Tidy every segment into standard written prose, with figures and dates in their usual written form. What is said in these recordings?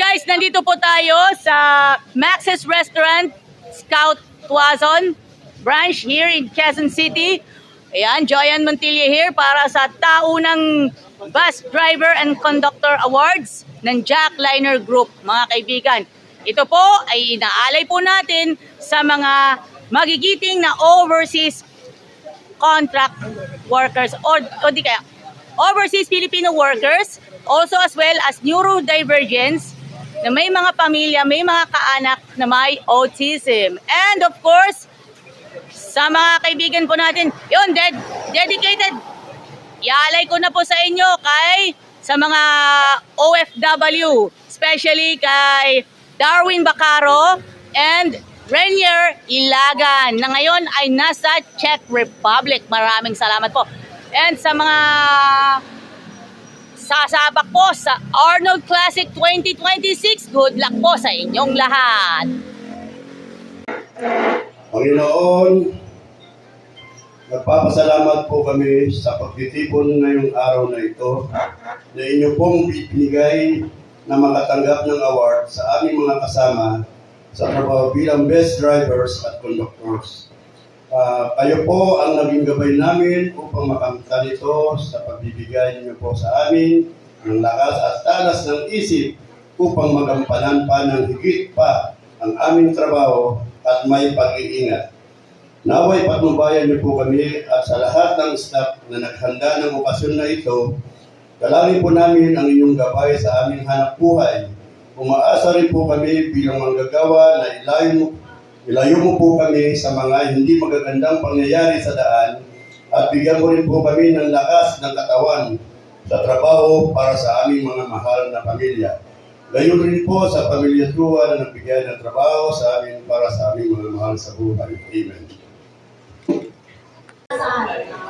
guys, nandito po tayo sa Max's Restaurant, Scout Tuazon branch here in Quezon City. Ayan, Joyan Montilla here para sa taunang Bus Driver and Conductor Awards ng Jack Liner Group, mga kaibigan. Ito po ay inaalay po natin sa mga magigiting na overseas contract workers o di kaya overseas Filipino workers, also as well as neurodivergence na may mga pamilya, may mga kaanak na may autism. And of course, sa mga kaibigan po natin, yun, dedicated. Iaalay ko na po sa inyo sa mga OFW, especially kay Darwin Bacaro and Renier Ilagan na ngayon ay nasa Czech Republic. Maraming salamat po. And sa mga sasabak po sa Arnold Classic 2026, good luck po sa inyong lahat. Panginoon, nagpapasalamat po kami sa pagtitipon ngayong araw na ito na inyo pong binigay na makatanggap ng award sa aming mga kasama sa trabaho bilang best drivers at conductors. Kayo po ang naging gabay namin upang makamtan ito sa pagbibigay niyo po sa amin ng lakas at talas ng isip upang magampanan pa ng higit pa ang aming trabaho at may pag-iingat. Naway patnubayan niyo po kami at sa lahat ng staff na naghanda ng okasyon na ito, dalangin po namin ang inyong gabay sa aming hanap buhay. Umaasa rin po kami bilang manggagawa na ilayo mo po kami sa mga hindi magagandang pangyayari sa daan at bigyan mo rin po kami ng lakas ng katawan sa trabaho para sa aming mga mahal na pamilya. Gayon rin po sa pamilya Tua na nagbigay ng trabaho sa amin para sa aming mga mahal sa buhay. Amen.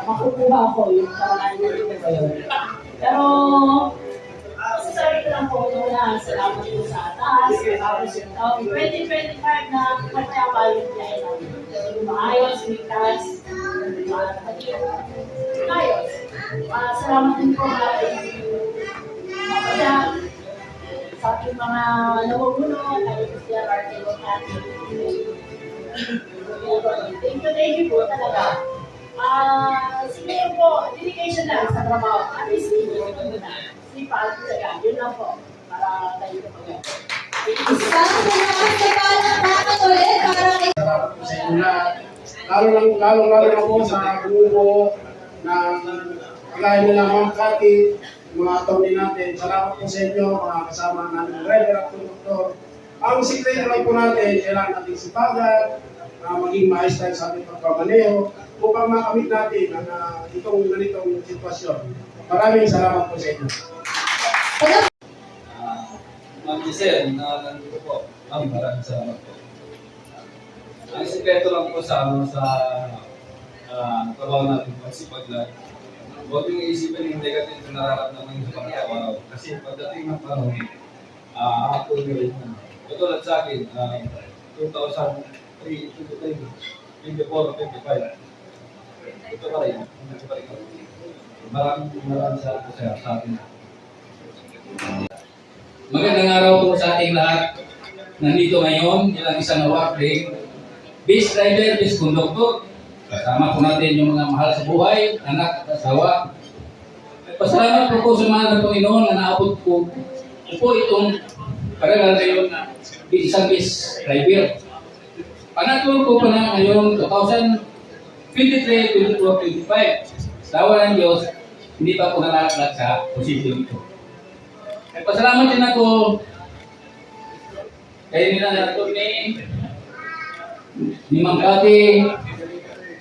Makukuha ko yung parang nandito ko yun. Pero, sasabi ko lang po na salamat po sa taas, tapos yung taon 2025 na magpapayapa yung biyahe namin. Maayos, ligtas, maayos. Salamat din po natin mapadyak sa ating mga nawagulo, tayo po siya, Martin, Thank you po talaga. Siguro po, dedication lang sa trabaho. At least, sipag, talaga. Yun lang po. Para tayo po yan. Salamat po sa inyo lahat. Lalo na po sa grupo ng kagaya nila Ma'am Cathy, mga attorney natin. Salamat po sa inyo, mga kasama natin, driver at conductor. Ang sikreto lang po natin, kailangan natin sipagan, maging maayos tayo sa ating pagpapaleho upang makamit natin ang itong ganitong sitwasyon. Maraming salamat po sa inyo. Ma'am Giselle, nandito po. Ma'am, maraming salamat po. Ang sikreto lang po sa trabaho natin po, sipag lang. Huwag yung isipin yung negative na nararamdaman sa pag-araw. Kasi pagdating ng panahon, ako rin. Katulad sa akin, 2003, 2024, 2025. Ito pa rin. Maraming salamat po sa atin. Magandang araw po sa ating lahat. Nandito ngayon, ilang isang award ring best driver, best conductor. Kasama po natin yung mga mahal sa buhay, anak at asawa. Pasalamat po sa mga ng Panginoon na naabot po itong paralan ngayon na isang best driver. Panatulog po pa na ngayon 2023, 2024, 2025. Tawa ng Diyos, hindi pa po nalaklat sa posisyon ito. Pasalamat din ako kay nila nato ni Ma'am Cathy,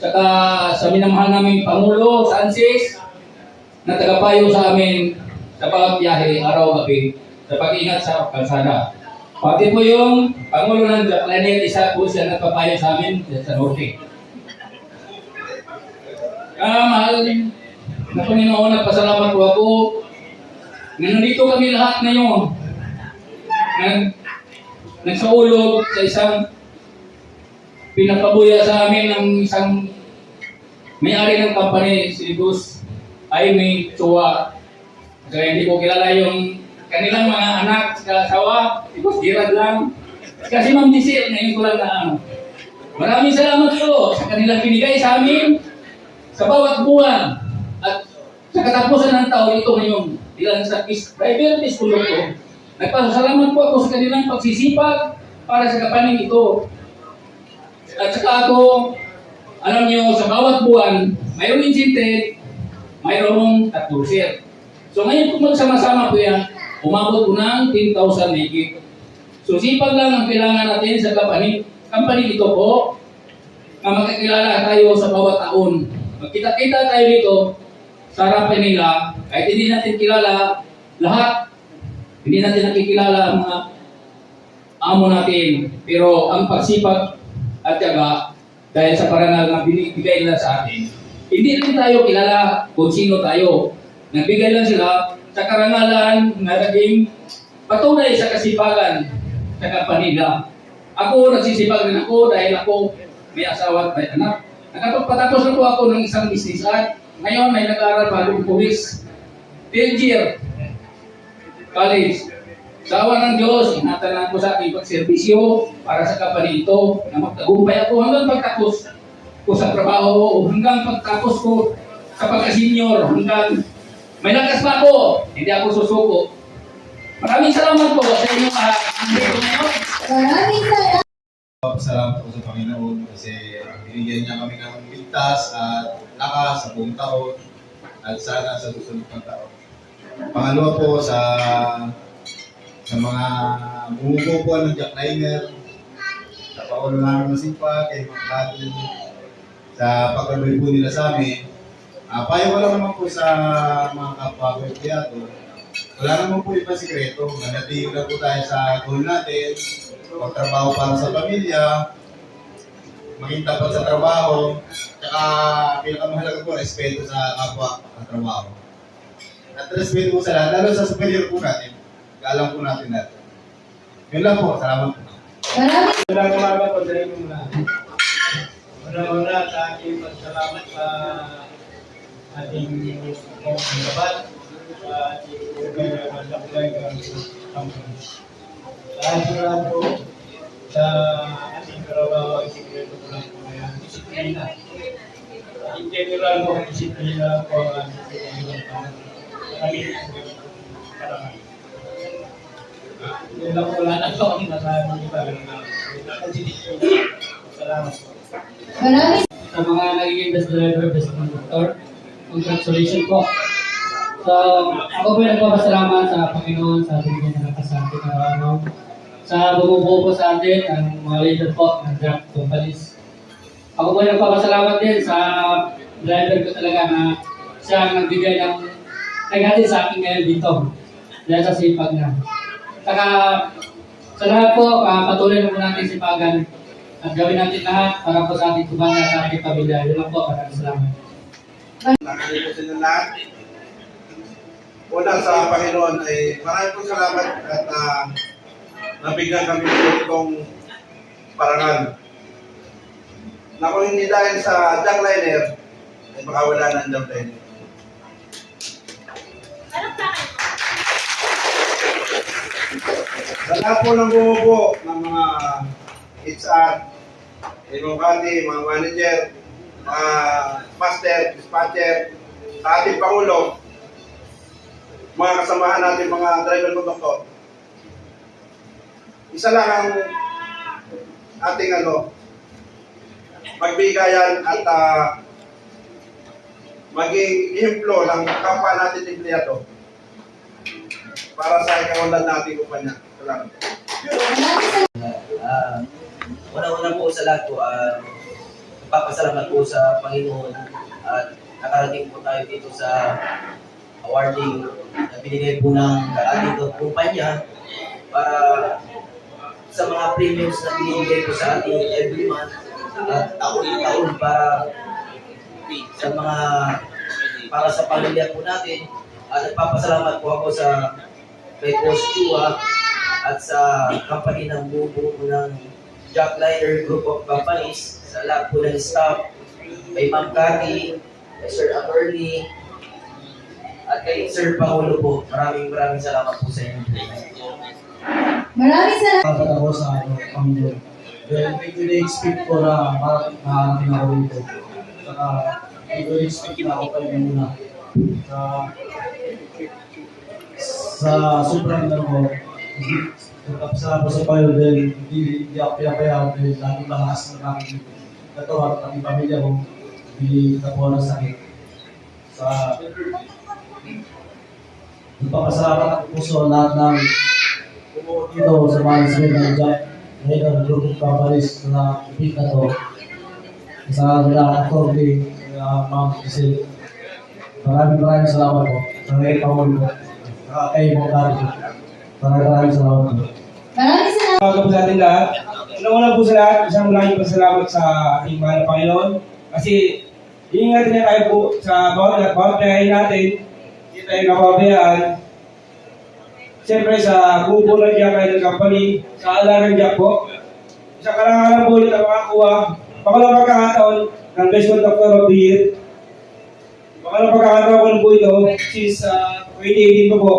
saka sa minamahal naming Pangulo sa ANSYS na tagapayo sa amin sa pagbiyahe araw-gabi sa pag-ingat sa kalsada. Pati po yung Pangulo ng Jack Liner, isa po siya nagpapayo sa amin sa Norte. Mahal na Panginoon, nagpasalamat po ako. Nandito kami lahat ngayon. Nagsaulog sa isang pinapabuya sa amin ng isang may-ari ng company, si Gus Aimee Chua. Kaya hindi ko kilala yung kanilang mga anak sa asawa, hirad lang. Kasi Ma'am Disir, ngayon ko lang na ano. Maraming salamat po sa kanilang binigay sa amin sa bawat buwan. At sa katapusan ng taon ito ngayon, bilang sa driver, conductor, nagpasalamat po ako sa kanilang pagsisipag para sa kapaning ito. At saka ako, alam niyo, sa bawat buwan, mayroong incentive, mayroong tatusir. So ngayon kung magsama-sama po yan, umabot po ng 10,000 higit. So sipag lang ang kailangan natin sa company ito po, na magkakilala tayo sa bawat taon. Magkita-kita tayo dito sa harapan nila, kahit hindi natin kilala lahat, hindi natin nakikilala ang mga amo natin, pero ang pagsipag at tiyaga dahil sa parangal na binibigay nila sa atin, hindi rin tayo kilala kung sino tayo. Nagbigay lang sila sa karangalan na naging patunay sa kasipagan sa kapanila. Ako, nagsisipag rin ako dahil ako may asawa at may anak. Nakapagpatapos na po ako ng isang business at ngayon may nag-aaral bagong pulis. 10th year college. Sa awa ng Diyos, inatanan ko sa aking pagserbisyo para sa company ito na magtagumpay ako hanggang pagtapos ko sa trabaho, hanggang pagtapos ko sa pagka-senior, hanggang may lakas pa ako, hindi ako susuko. Maraming salamat po sa inyong andito ngayon. Maraming salamat. Salamat po sa Panginoon kasi binigyan niya kami ng ligtas at lakas sa buong taon at sana sa susunod ng taon. Pangalawa po sa mga bumububuan ng jackliner, sa paulo namin ng Sipa, kay mga Katin, sa pagkaroon po nila sa amin. Payo ko lang naman po sa mga kapwa-empleyado, wala naman po ibang sikreto. Nanatigil na po tayo sa goal natin, magtrabaho para sa pamilya, maging tapat sa trabaho, tsaka pinakamahalaga po, respeto sa kapwa at trabaho. At respeto po sa lahat, lalo sa superior po natin. Alam po natin natin. Yun lang po, salamat po. Maraming Magandang umaga po sa inyo muna. Una-una sa aking pagsalamat sa ating pagkabat sa ating pagkabat company. Lahat po sa ating trabaho ay sikreto ko lang po na disiplina. In general po, disiplina po ang ating karangan. Yun lang po lang ako ang masabi iba na salamat po. maraming Sa mga nagiging best driver, best conductor, congratulations po. So, ako po yung nagpapasalamat sa Panginoon sa binigyan na lakas sa ating araw. Sa bumubuo po sa atin, ang mga leader po ng Grab companies. Ako po yung nagpapasalamat din sa driver ko talaga na siya ang nagbigay ng naghatid sa akin ngayon dito. Dahil sa sipag niya. Saka sa lahat po, patuloy na po natin sipagan at gawin natin lahat para po sa ating kumana sa ating pamilya. Yun lang po, maraming salamat. Nakakali po sila lahat. Una sa Panginoon ay maraming po salamat at nabigyan kami ng itong parangal. Na kung hindi dahil sa jackliner, ay baka wala na ang jackliner. Sa lahat po ng bumubuo ng mga HR, mga kati, mga manager, mga master, dispatcher, sa ating Pangulo, mga kasamahan natin, mga driver conductor. Isa lang ang ating magbigayan at maging ehemplo ng kapwa natin empleyado para sa ikaunlad nating kumpanya. Salamat. Una-una po sa lahat po, nagpapasalamat po sa Panginoon at nakarating po tayo dito sa awarding na binigay po ng ating kumpanya para sa mga premiums na binibigay po sa ating every month at taon-taon para sa pamilya po natin. At nagpapasalamat po ako sa kay Boss Chua at sa company ng bubuo ng Jackliner Group of Companies, sa lahat po ng staff, kay Ma'am Cathy, kay Sir Attorney, at kay Sir Pangulo po. Maraming salamat po sa inyo. Maraming salamat. Dapat ako sa Panginoon. Then, hindi ko na-expect ko na makarating ako dito. Saka, hindi ko na-expect na ako kayo muna. Sa sobrang ko, sa payo din, hindi ako pinapayaw dahil lagi lakas ng aking katawan at aking pamilya ko, hindi nakuha ng sakit. Sa nagpapasalamat ang puso lahat ng dito sa management ng job ngayon ang grupong papalis na ipit na to sa nila authority Ma'am Giselle. Maraming salamat po sa ngayon Pangulo po kay Mong Dari. Maraming salamat po. Maraming salamat. Mga po sa ating lahat. Una po sa lahat, isang malaking pasalamat sa ating mahal na Panginoon. Kasi iingatan niya tayo po sa bawat biyahe natin. Hindi tayo napabayaan. Siyempre sa grupo ng Jack Rider Company, sa Alagang Jack po. Sa karangalan po ulit ang makakuha. Pangalawang pagkakataon ng Best Conductor of the Year. Pangalawang pagkakataon ko lang po ito since 2018 pa po.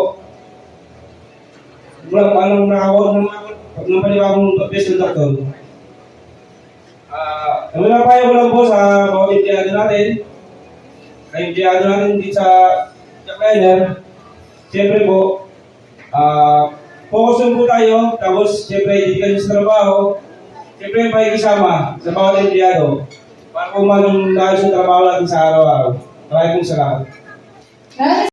Mula paano nakawag ng panibagong Best Conductor. Naglalapaya ko lang po sa mga empleyado natin. Ay empleyado natin dito sa Jack Rider. Siyempre po, focus lang po tayo, tapos siyempre dedication sa trabaho, siyempre pakikisama sa bawat empleyado para po maging dahil sa trabaho natin sa araw-araw. Maraming salamat. Maraming